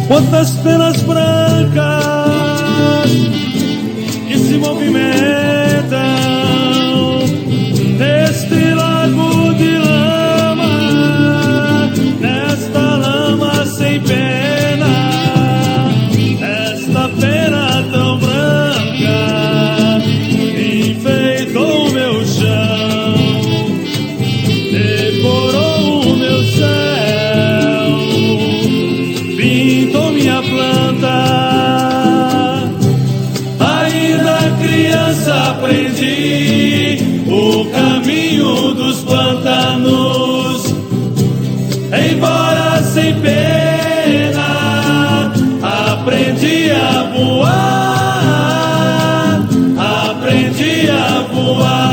Quantas penas brancas que se movimentam neste lago de lama, nesta lama sem pena, esta pena tão branca enfeitou o meu chão, decorou o meu céu, pintou minha planta. Ainda criança aprendi o caminho dos pântanos, embora sem pena, aprendi a voar, aprendi a voar.